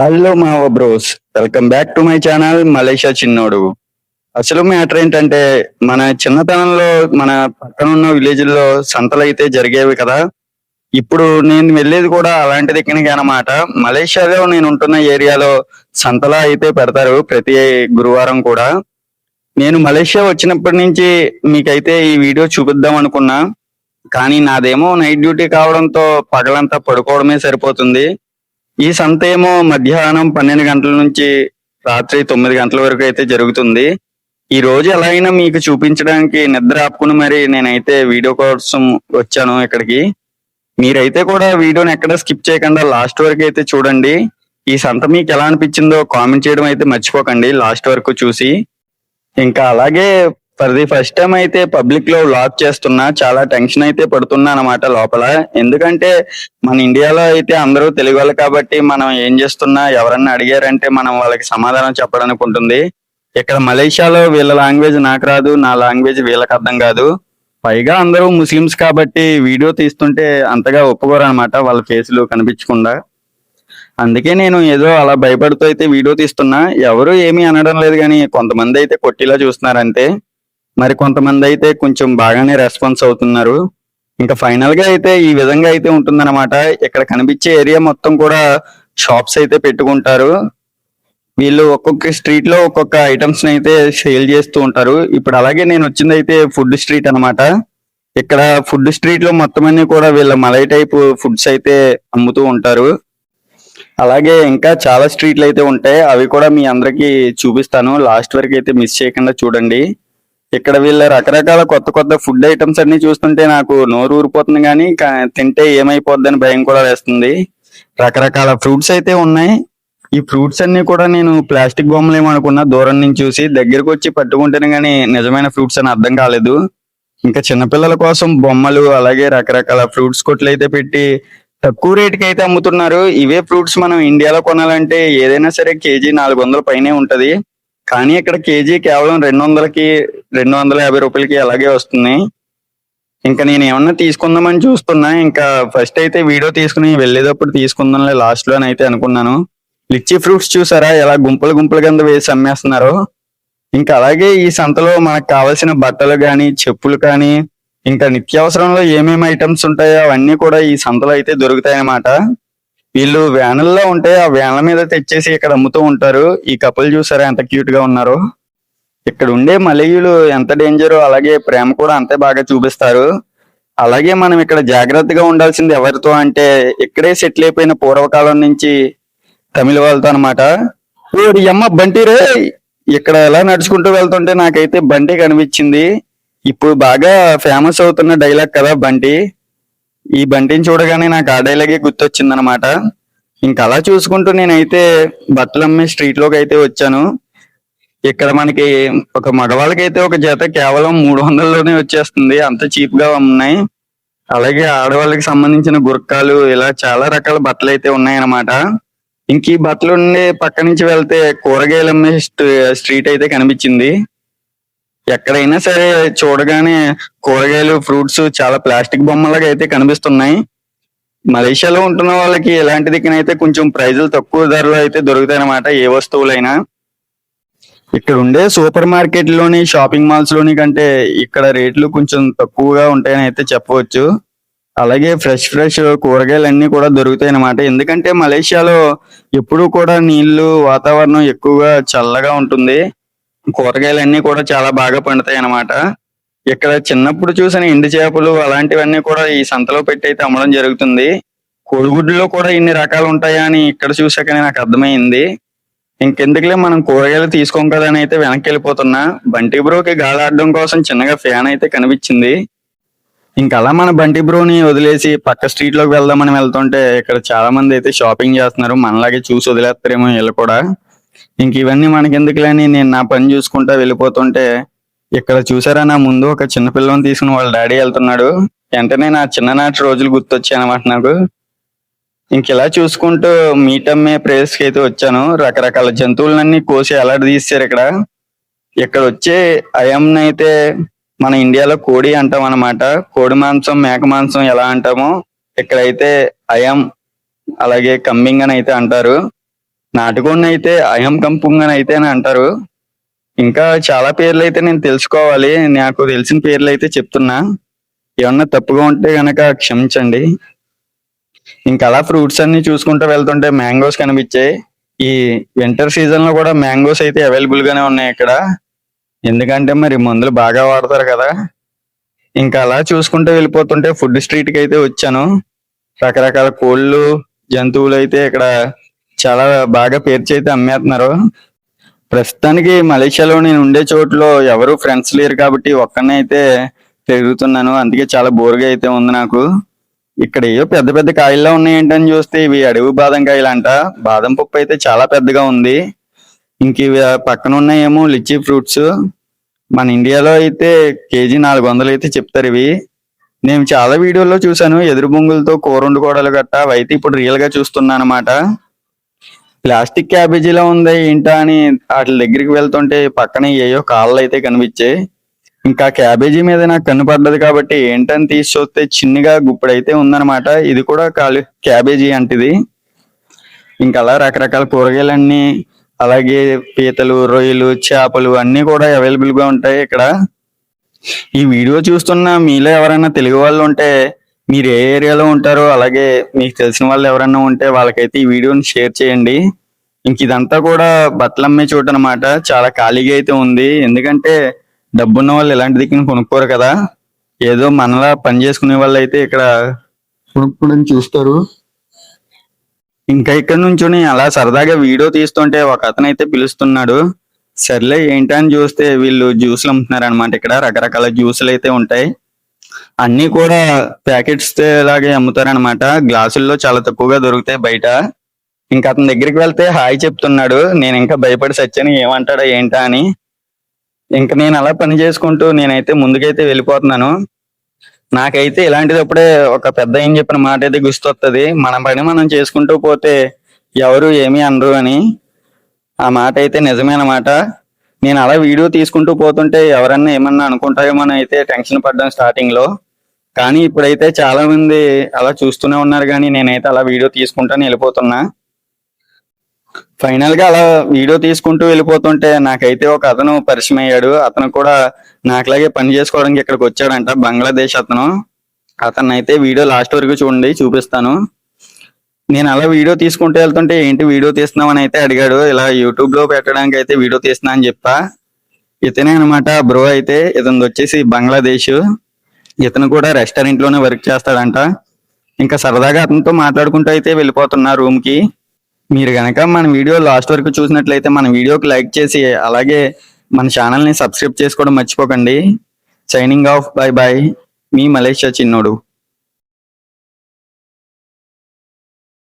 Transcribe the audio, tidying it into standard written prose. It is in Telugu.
హలో మావా bros, welcome back to my channel Malaysia చిన్నోడు. అసలు మ్యాటర్ ఏంటంటే మన చిన్నతనంలో మన పక్కన ఉన్న విలేజ్‌ల్లో సంతలైతే జరిగేవి కదా! ఇప్పుడు నేను వెళ్ళేది కూడా అలాంటి దిక్కునికే అన్నమాట. మలేషియాలో నేనుంటున్న ఏరియాలో సంతలా అయితే పెడతారు ప్రతి గురువారం కూడా. నేను మలేషియా వచ్చినప్పటి నుంచి మీకైతే ఈ వీడియో చూపిద్దాం అనుకున్నా. కానీ నాదేమో నైట్ డ్యూటీ కావడంతో పగలంతా పడుకోవడమే సరిపోతుంది. ఈ సంతేమో మధ్యాహ్నం 12 గంటల నుంచి రాత్రి 9 గంటల వరకు అయితే జరుగుతుంది. ఈ రోజు ఎలా అయినా మీకు చూపించడానికి నిద్ర ఆపుకుని మరి నేనైతే వీడియో కోసం వచ్చాను ఇక్కడికి. మీరైతే కూడా వీడియోని ఎక్కడ స్కిప్ చేయకుండా లాస్ట్ వరకు అయితే చూడండి. ఈ సంత మీకు ఎలా అనిపించిందో కామెంట్ చేయడం అయితే మర్చిపోకండి లాస్ట్ వరకు చూసి. ఇంకా అలాగే ఫర్ ది ఫస్ట్ టైం అయితే పబ్లిక్ లో వ్లాగ్ చేస్తున్నా. చాలా టెన్షన్ అయితే పడుతున్నా అన్నమాట లోపల. ఎందుకంటే మన ఇండియాలో అయితే అందరూ తెలుగు వాళ్ళు కాబట్టి మనం ఏం చేస్తున్నా ఎవరన్నా అడిగారంటే మనం వాళ్ళకి సమాధానం చెప్పడానికి ఉంటుంది. ఇక్కడ మలేషియాలో వీళ్ళ లాంగ్వేజ్ నాకు రాదు, నా లాంగ్వేజ్ వీళ్ళకి అర్థం కాదు. పైగా అందరూ ముస్లిమ్స్ కాబట్టి వీడియో తీస్తుంటే అంతగా ఒప్పుకోరు అనమాట వాళ్ళ ఫేసులు కనిపించకుండా. అందుకే నేను ఏదో అలా భయపడుతూ అయితే వీడియో తీస్తున్నా. ఎవరు ఏమీ అనడం లేదు, కానీ కొంతమంది అయితే కొట్టిలా చూస్తున్నారు అంతే. మరి కొంతమంది అయితే కొంచెం బాగానే రెస్పాన్స్ అవుతున్నారు. ఇంకా ఫైనల్ గా అయితే ఈ విధంగా అయితే ఉంటుందన్నమాట. ఇక్కడ కనిపించే ఏరియా మొత్తం కూడా షాప్స్ అయితే పెట్టుకుంటారు. వీళ్ళు ఒక్కొక్క స్ట్రీట్ లో ఒక్కొక్క ఐటమ్స్ అయితే సేల్ చేస్తూ ఉంటారు. ఇప్పుడు అలాగే నేను వచ్చింది అయితే ఫుడ్ స్ట్రీట్ అన్నమాట. ఇక్కడ ఫుడ్ స్ట్రీట్ లో మొత్తం అన్ని కూడా వీళ్ళ మలై టైప్ ఫుడ్స్ అయితే అమ్ముతూ ఉంటారు. అలాగే ఇంకా చాలా స్ట్రీట్లు అయితే ఉంటాయి, అవి కూడా మీ అందరికి చూపిస్తాను. లాస్ట్ వరకు అయితే మిస్ చేయకుండా చూడండి. ఇక్కడ వీళ్ళ రకరకాల కొత్త కొత్త ఫుడ్ ఐటమ్స్ అన్ని చూస్తుంటే నాకు నోరు ఊరిపోతుంది, కానీ తింటే ఏమైపోద్దని భయం కూడా వేస్తుంది. రకరకాల ఫ్రూట్స్ అయితే ఉన్నాయి. ఈ ఫ్రూట్స్ అన్ని కూడా నేను ప్లాస్టిక్ బొమ్మలు ఏమనుకున్నా, దూరం నుంచి చూసి దగ్గరకు వచ్చి పట్టుకుంటేనే కానీ నిజమైన ఫ్రూట్స్ అని అర్థం కాలేదు. ఇంకా చిన్నపిల్లల కోసం బొమ్మలు అలాగే రకరకాల ఫ్రూట్స్ కొట్లు అయితే పెట్టి తక్కువ రేటుకి అయితే అమ్ముతున్నారు. ఇవే ఫ్రూట్స్ మనం ఇండియాలో కొనాలంటే ఏదైనా సరే కేజీ 400 పైనే ఉంటది. కానీ ఇక్కడ కేజీ కేవలం 200కి 250 రూపాయలకి అలాగే వస్తుంది. ఇంకా నేను ఏమన్నా తీసుకుందామని చూస్తున్నా. ఇంకా ఫస్ట్ అయితే వీడియో తీసుకుని వెళ్ళేటప్పుడు తీసుకుందాంలే లాస్ట్ లో అయితే అనుకున్నాను. లిచ్చి ఫ్రూట్స్ చూసారా ఎలా గుంపులు గుంపులు కింద వేసి అమ్మేస్తున్నారు. ఇంకా అలాగే ఈ సంతలో మనకు కావాల్సిన బట్టలు కానీ చెప్పులు కానీ ఇంకా నిత్యావసరంలో ఏమేమి ఐటమ్స్ ఉంటాయో అవన్నీ కూడా ఈ సంతలో అయితే దొరుకుతాయి అన్నమాట. వీళ్ళు వ్యానుల్లో ఉంటే ఆ వ్యాన్ల మీద తెచ్చేసి ఇక్కడ అమ్ముతూ ఉంటారు. ఈ కపుల్ చూసారా ఎంత క్యూట్ గా ఉన్నారో. ఇక్కడ ఉండే మలయులు ఎంత డేంజరో అలాగే ప్రేమ కూడా అంతే బాగా చూపిస్తారు. అలాగే మనం ఇక్కడ జాగ్రత్తగా ఉండాల్సింది ఎవరితో అంటే ఇక్కడే సెటిల్ అయిపోయిన పూర్వకాలం నుంచి తమిళ వాళ్ళతో అనమాట. ఓడి అమ్మ బంటి రే, ఇక్కడ ఎలా నడుచుకుంటూ వెళ్తుంటే నాకైతే బంటి కనిపించింది. ఇప్పుడు బాగా ఫేమస్ అవుతున్న డైలాగ్ కదా బంటి. ఈ బంటిని చూడగానే నాకు ఆ డైలాగే గుర్తొచ్చింది అనమాట. ఇంకా అలా చూసుకుంటూ నేనైతే బట్టలు అమ్మే స్ట్రీట్ లోకి అయితే వచ్చాను. ఇక్కడ మనకి ఒక మగవాళ్ళకైతే ఒక జత కేవలం 300లోనే వచ్చేస్తుంది, అంత చీప్ గా ఉన్నాయి. అలాగే ఆడవాళ్ళకి సంబంధించిన గుర్కాలు ఇలా చాలా రకాల బట్టలు అయితే ఉన్నాయన్నమాట. ఇంక ఈ బట్టలు ఉండే పక్క నుంచి వెళ్తే కూరగాయలు అమ్మే స్ట్రీట్ అయితే కనిపించింది. ఎక్కడైనా సరే చూడగానే కూరగాయలు ఫ్రూట్స్ చాలా ప్లాస్టిక్ బొమ్మలాగా అయితే కనిపిస్తున్నాయి. మలేషియాలో ఉంటున్న వాళ్ళకి ఇలాంటి దిక్కునైతే కొంచెం ప్రైజులు తక్కువ ధరలో అయితే దొరుకుతాయి అన్నమాట ఏ వస్తువులైనా. ఇక్కడ ఉండే సూపర్ మార్కెట్ లోని షాపింగ్ మాల్స్ లోని కంటే ఇక్కడ రేట్లు కొంచెం తక్కువగా ఉంటాయని అయితే చెప్పవచ్చు. అలాగే ఫ్రెష్ కూరగాయలు అన్ని కూడా దొరుకుతాయి అన్నమాట. ఎందుకంటే మలేషియాలో ఎప్పుడూ కూడా నీళ్లు వాతావరణం ఎక్కువగా చల్లగా ఉంటుంది. కూరగాయలన్నీ కూడా చాలా బాగా పండుతాయి అన్నమాట. ఇక్కడ చిన్నప్పుడు చూసిన ఎండు చేపలు అలాంటివన్నీ కూడా ఈ సంతలో పెట్టి అయితే అమ్మడం జరుగుతుంది. కోడిగుడ్డులో కూడా ఇన్ని రకాలు ఉంటాయా అని ఇక్కడ చూసాకనే నాకు అర్థమైంది. ఇంకెందుకులే మనం కూరగాయలు తీసుకోం కదా అని అయితే వెనక్కి వెళ్ళిపోతున్నా. బంటి బ్రోకి గాలాడడం కోసం చిన్నగా ఫ్యాన్ అయితే కనిపించింది. ఇంకా అలా మన బంటి బ్రోని వదిలేసి పక్క స్ట్రీట్ లోకి వెళ్దామని వెళ్తుంటే ఇక్కడ చాలా మంది అయితే షాపింగ్ చేస్తున్నారు. మనలాగే చూసి వదిలేస్తారేమో వీళ్ళు కూడా. ఇంక ఇవన్నీ మనకెందుకులేని నేను నా పని చూసుకుంటా వెళ్ళిపోతుంటే ఇక్కడ చూసారా నా ముందు ఒక చిన్న పిల్లని తీసుకుని వాళ్ళ డాడీ వెళ్తున్నాడు. వెంటనే నా చిన్ననాటి రోజులు గుర్తొచ్చాయి అనమాట నాకు. ఇంక ఇలా చూసుకుంటూ మీట్ అమ్మే ప్లేస్ కి అయితే వచ్చాను. రకరకాల జంతువులన్నీ కోసి అలాంటి తీస్తారు ఇక్కడ. ఇక్కడ వచ్చే అయంని అయితే మన ఇండియాలో కోడి అంటాం అనమాట. కోడి మాంసం మేక మాంసం ఎలా అంటామో ఇక్కడైతే అయం అలాగే కంబింగ్ అని అయితే అంటారు. నాటుకోడిని అయితే అయం కంపుంగ్ అని అయితే అని అంటారు. ఇంకా చాలా పేర్లు అయితే నేను తెలుసుకోవాలి. నాకు తెలిసిన పేర్లు అయితే చెప్తున్నా. ఏమన్నా తప్పుగా ఉంటే గనక క్షమించండి. ఇంకా అలా ఫ్రూట్స్ అన్ని చూసుకుంటూ వెళ్తుంటే మ్యాంగోస్ కనిపించాయి. ఈ వింటర్ సీజన్ లో కూడా మ్యాంగోస్ అయితే అవైలబుల్ గానే ఉన్నాయి ఇక్కడ. ఎందుకంటే మరి మందులు బాగా వాడతారు కదా. ఇంకా అలా చూసుకుంటూ వెళ్ళిపోతుంటే ఫుడ్ స్ట్రీట్ కి అయితే వచ్చాను. రకరకాల కోళ్ళు, జంతువులు అయితే ఇక్కడ చాలా బాగా పేర్చి అయితే అమ్మేస్తున్నారు. ప్రస్తుతానికి మలేషియాలో నేను ఉండే చోట్లో ఎవరు ఫ్రెండ్స్ లేరు కాబట్టి ఒక్కనే అయితే తిరుగుతున్నాను. అందుకే చాలా బోర్గా అయితే ఉంది నాకు. ఇక్కడ ఏవో పెద్ద పెద్ద కాయల్లో ఉన్నాయి ఏంటని చూస్తే ఇవి అడవి బాదం కాయలు అంట. బాదం పప్పు అయితే చాలా పెద్దగా ఉంది. ఇంక ఇవి పక్కన ఉన్నాయేమో లిచీ ఫ్రూట్స్. మన ఇండియాలో అయితే కేజీ 400 అయితే చెప్తారు ఇవి. నేను చాలా వీడియోల్లో చూశాను ఎదురు బొంగులతో కూర వండుకోవడాలు గట్ట. అవైతే ఇప్పుడు రియల్ గా చూస్తున్నాను అనమాట. ప్లాస్టిక్ క్యాబేజీలా ఉంది ఏంటా అని వాటి దగ్గరికి వెళ్తుంటే పక్కన ఏయో కాళ్ళు అయితే కనిపించాయి. ఇంకా క్యాబేజీ మీద నాకు కన్ను పడ్డది కాబట్టి ఏంటని తీసి చూస్తే చిన్నగా గుప్పుడైతే ఉందన్నమాట. ఇది కూడా క్యాబేజీ అంటిది. ఇంకా అలా రకరకాల కూరగాయలన్నీ, అలాగే పీతలు, రొయ్యలు, చేపలు అన్నీ కూడా అవైలబుల్ గా ఉంటాయి ఇక్కడ. ఈ వీడియో చూస్తున్న మీలో ఎవరైనా తెలుగు వాళ్ళు ఉంటే మీరు ఏ ఏరియాలో ఉంటారో, అలాగే మీకు తెలిసిన వాళ్ళు ఎవరైనా ఉంటే వాళ్ళకైతే ఈ వీడియోని షేర్ చేయండి. ఇంక ఇదంతా కూడా బట్టలు అమ్మే చోటు అనమాట. చాలా ఖాళీగా అయితే ఉంది. ఎందుకంటే డబ్బున్న వాళ్ళు ఇలాంటి దిక్కుని కొనుక్కోరు కదా. ఏదో మనలా పని చేసుకునే వాళ్ళు అయితే ఇక్కడ కొనుక్కోవడం చూస్తారు. ఇంకా ఇక్కడ నుంచుని అలా సరదాగా వీడియో తీస్తుంటే ఒక అతను అయితే పిలుస్తున్నాడు. సర్లే ఏంటని చూస్తే వీళ్ళు జ్యూస్లు అమ్ముతున్నారు అనమాట. ఇక్కడ రకరకాల జ్యూసులు అయితే ఉంటాయి. అన్ని కూడా ప్యాకెట్స్ లాగే అమ్ముతారనమాట. గ్లాసుల్లో చాలా తక్కువగా దొరుకుతాయి బయట. ఇంకా అతని దగ్గరికి వెళ్తే హాయ్ చెప్తున్నాడు. నేను ఇంకా భయపడి సచ్చాను ఏమంటాడా ఏంటా అని. ఇంకా నేను అలా పని చేసుకుంటూ నేనైతే ముందుకైతే వెళ్ళిపోతున్నాను. నాకైతే ఇలాంటిదప్పుడే ఒక పెద్ద ఏం చెప్పిన మాట అయితే గుర్తొస్తుంది. మన పని మనం చేసుకుంటూ పోతే ఎవరు ఏమీ అనరు అని. ఆ మాట అయితే నిజమే అన్నమాట. నేను అలా వీడియో తీసుకుంటూ పోతుంటే ఎవరన్నా ఏమన్నా అనుకుంటారేమో అని అయితే టెన్షన్ పడ్డాను స్టార్టింగ్ లో. కానీ ఇప్పుడైతే చాలా మంది అలా చూస్తూనే ఉన్నారు. కానీ నేనైతే అలా వీడియో తీసుకుంటాను వెళ్ళిపోతున్నా. ఫైనల్ గా అలా వీడియో తీసుకుంటూ వెళ్ళిపోతుంటే నాకైతే ఒక అతను పరిచయం అయ్యాడు. అతను కూడా నాకులాగే పని చేసుకోవడానికి ఇక్కడికి వచ్చాడంట, బంగ్లాదేశ్ అతను. అతను అయితే వీడియో లాస్ట్ వరకు చూడండి, చూపిస్తాను. నేను అలా వీడియో తీసుకుంటూ వెళ్తుంటే ఏంటి వీడియో తీస్తున్నావు అని అయితే అడిగాడు. ఇలా యూట్యూబ్ లో పెట్టడానికి అయితే వీడియో తీస్తున్నా అని చెప్పా. ఇతనే అనమాట బ్రో. అయితే ఇతను వచ్చేసి బంగ్లాదేశ్. ఇతను కూడా రెస్టారెంట్ లోనే వర్క్ చేస్తాడంట. ఇంకా సరదాగా అతనితో మాట్లాడుకుంటూ అయితే వెళ్ళిపోతున్నా రూమ్ కి. మీరు గనక మన వీడియో లాస్ట్ వరకు చూసినట్లయితే మన వీడియోకి లైక్ చేసి అలాగే మన ఛానల్ ని సబ్స్క్రైబ్ చేసుకోవడం మర్చిపోకండి. సైనింగ్ ఆఫ్, బై బాయ్, మీ మలేషియా చిన్నోడు.